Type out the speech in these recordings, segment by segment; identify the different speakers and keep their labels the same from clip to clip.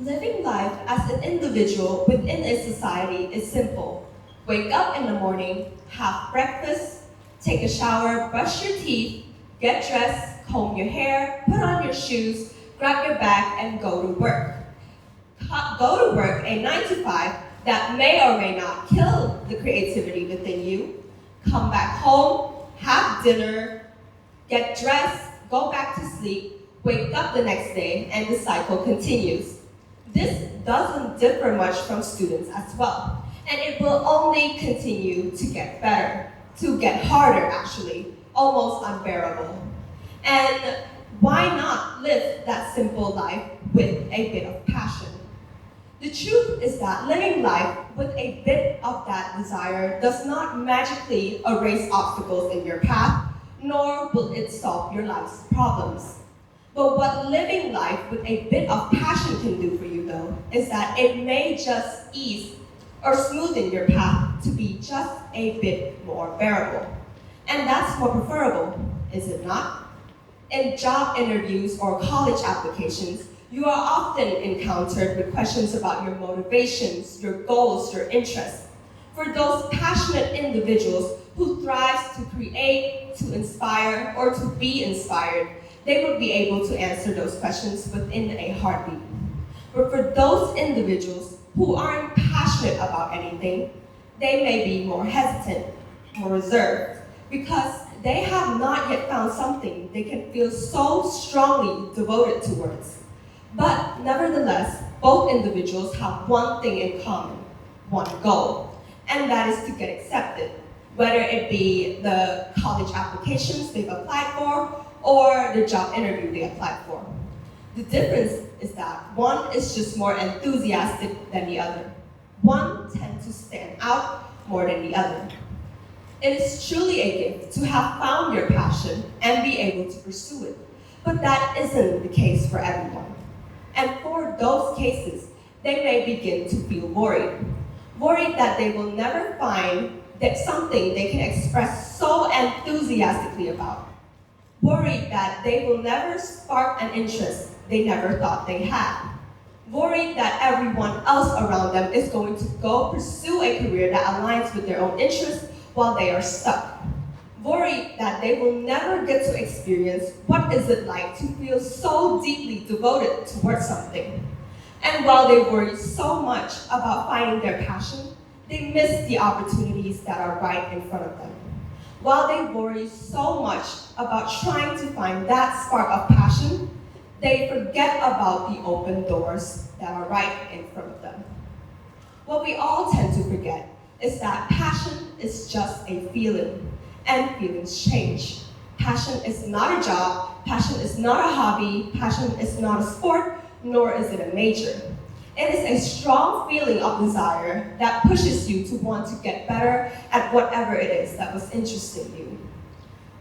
Speaker 1: Living life as an individual within a society is simple. Wake up in the morning, have breakfast, take a shower, brush your teeth, get dressed, comb your hair, put on your shoes, grab your bag, and go to work. Go to work a 9 to 5 that may or may not kill the creativity within you. Come back home, have dinner, get dressed, go back to sleep, wake up the next day, and the cycle continues. This doesn't differ much from students as well, and it will only continue to get better, to get harder actually, almost unbearable. And why not live that simple life with a bit of passion? The truth is that living life with a bit of that desire does not magically erase obstacles in your path, nor will it solve your life's problems. But what living life with a bit of passion can do for you, though, is that it may just ease or smoothen your path to be just a bit more bearable. And that's more preferable, is it not? In job interviews or college applications, you are often encountered with questions about your motivations, your goals, your interests. For those passionate individuals who thrive to create, to inspire, or to be inspired, they would be able to answer those questions within a heartbeat. But for those individuals who aren't passionate about anything, they may be more hesitant, more reserved, because they have not yet found something they can feel so strongly devoted towards. But nevertheless, both individuals have one thing in common, one goal, and that is to get accepted, whether it be the college applications they've applied for or the job interview they applied for. The difference is that one is just more enthusiastic than the other. One tends to stand out more than the other. It is truly a gift to have found your passion and be able to pursue it, but that isn't the case for everyone. And for those cases, they may begin to feel worried. Worried that they will never find that something they can express so enthusiastically about. Worried that they will never spark an interest they never thought they had. Worried that everyone else around them is going to go pursue a career that aligns with their own interests while they are stuck. Worried that they will never get to experience what is it like to feel so deeply devoted towards something. And while they worry so much about finding their passion, they miss the opportunities that are right in front of them. While they worry so much about trying to find that spark of passion, they forget about the open doors that are right in front of them. What we all tend to forget is that passion is just a feeling, and feelings change. Passion is not a job, passion is not a hobby, passion is not a sport, nor is it a major. It is a strong feeling of desire that pushes you to want to get better at whatever it is that was interesting you.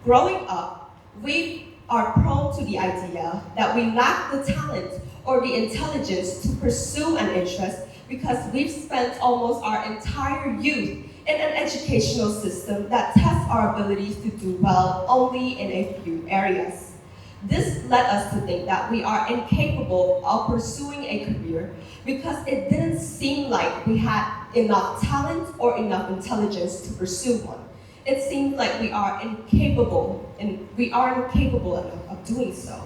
Speaker 1: Growing up, we are prone to the idea that we lack the talent or the intelligence to pursue an interest because we've spent almost our entire youth in an educational system that tests our abilities to do well only in a few areas. This led us to think that we are incapable of pursuing a career because it didn't seem like we had enough talent or enough intelligence to pursue one. It seemed like we are incapable enough of doing so.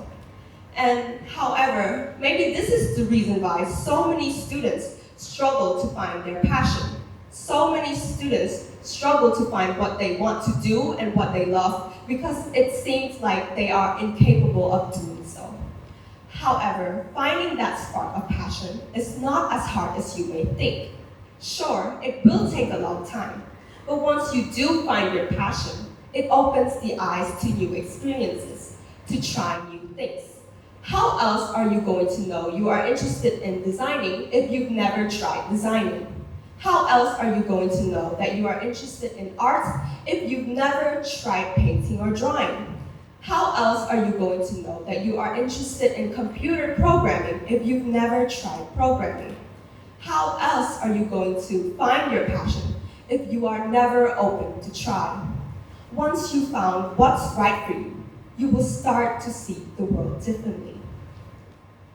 Speaker 1: And however, maybe this is the reason why so many students struggle to find their passion. So many students struggle to find what they want to do and what they love because it seems like they are incapable of doing so. However, finding that spark of passion is not as hard as you may think. Sure, it will take a long time, but once you do find your passion, it opens the eyes to new experiences, to try new things. How else are you going to know you are interested in designing if you've never tried designing? How else are you going to know that you are interested in art if you've never tried painting or drawing? How else are you going to know that you are interested in computer programming if you've never tried programming? How else are you going to find your passion if you are never open to try? Once you found what's right for you, you will start to see the world differently.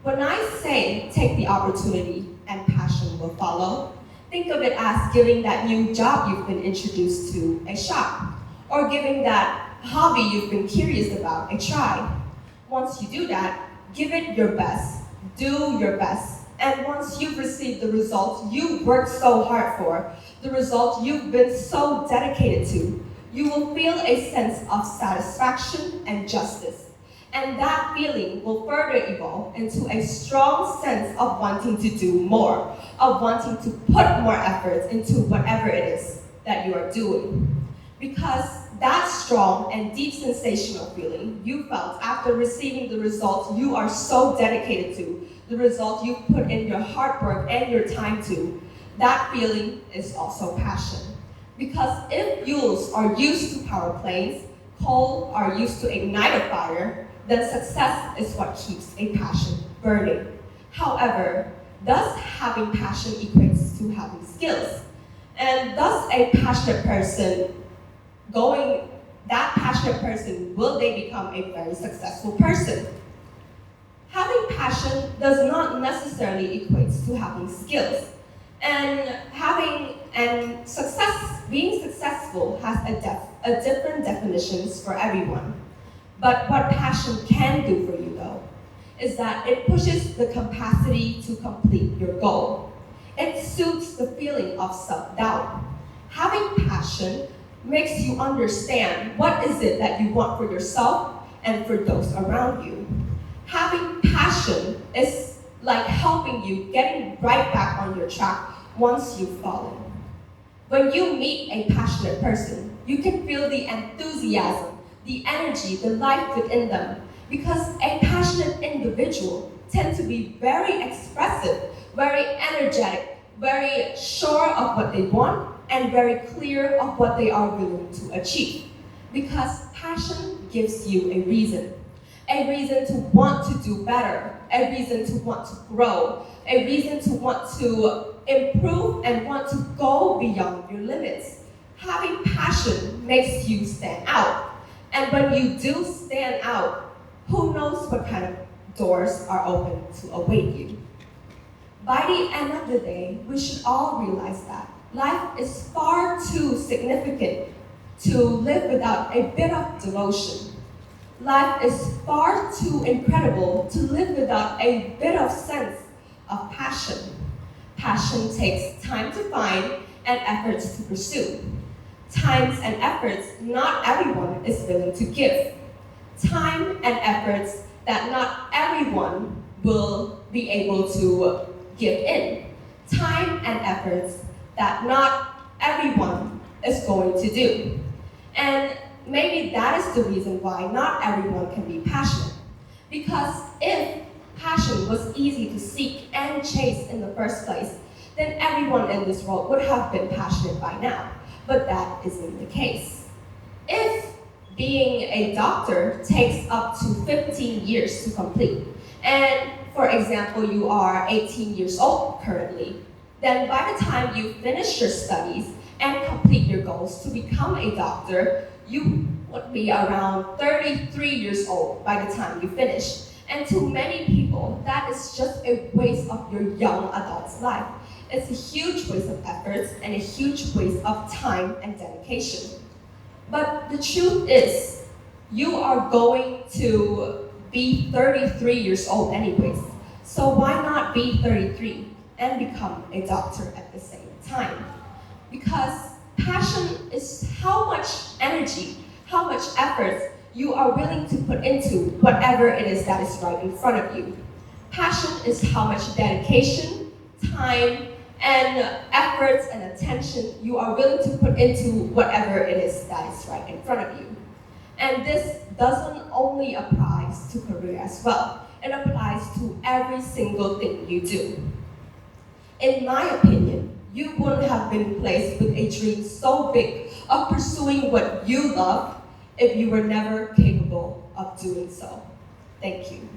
Speaker 1: When I say take the opportunity and passion will follow, think of it as giving that new job you've been introduced to a shot, or giving that hobby you've been curious about a try. Once you do that, give it your best, do your best, and once you've received the results you've worked so hard for, the results you've been so dedicated to, you will feel a sense of satisfaction and justice. And that feeling will further evolve into a strong sense of wanting to do more, of wanting to put more effort into whatever it is that you are doing. Because that strong and deep sensational feeling you felt after receiving the results you are so dedicated to, the results you put in your hard work and your time to, that feeling is also passion. Because if fuels are used to power planes, coal are used to ignite a fire, then success is what keeps a passion burning. However, does having passion equates to having skills? And does a passionate person will they become a very successful person? Having passion does not necessarily equate to having skills. And being successful has a different definitions for everyone. But what passion can do for you though, is that it pushes the capacity to complete your goal. It soothes the feeling of self-doubt. Having passion makes you understand what is it that you want for yourself and for those around you. Having passion is like helping you getting right back on your track once you've fallen. When you meet a passionate person, you can feel the enthusiasm, the energy, the life within them, because a passionate individual tends to be very expressive, very energetic, very sure of what they want, and very clear of what they are willing to achieve. Because passion gives you a reason to want to do better, a reason to want to grow, a reason to want to improve and want to go beyond your limits. Having passion makes you stand out. And when you do stand out, who knows what kind of doors are open to await you. By the end of the day, we should all realize that life is far too significant to live without a bit of devotion. Life is far too incredible to live without a bit of sense of passion. Passion takes time to find and efforts to pursue. Times and efforts not everyone is willing to give. Time and efforts that not everyone will be able to give in. Time and efforts that not everyone is going to do. And maybe that is the reason why not everyone can be passionate. Because if passion was easy to seek and chase in the first place, then everyone in this world would have been passionate by now. But that isn't the case. If being a doctor takes up to 15 years to complete, and for example, you are 18 years old currently, then by the time you finish your studies and complete your goals to become a doctor, you would be around 33 years old by the time you finish. And to many people, that is just a waste of your young adult's life. It's a huge waste of efforts and a huge waste of time and dedication. But the truth is, you are going to be 33 years old anyways. So why not be 33 and become a doctor at the same time? Because passion is how much energy, how much effort you are willing to put into whatever it is that is right in front of you. Passion is how much dedication, time, and efforts and attention you are willing to put into whatever it is that is right in front of you. And this doesn't only apply to career as well. It applies to every single thing you do. In my opinion, you wouldn't have been placed with a dream so big of pursuing what you love if you were never capable of doing so. Thank you.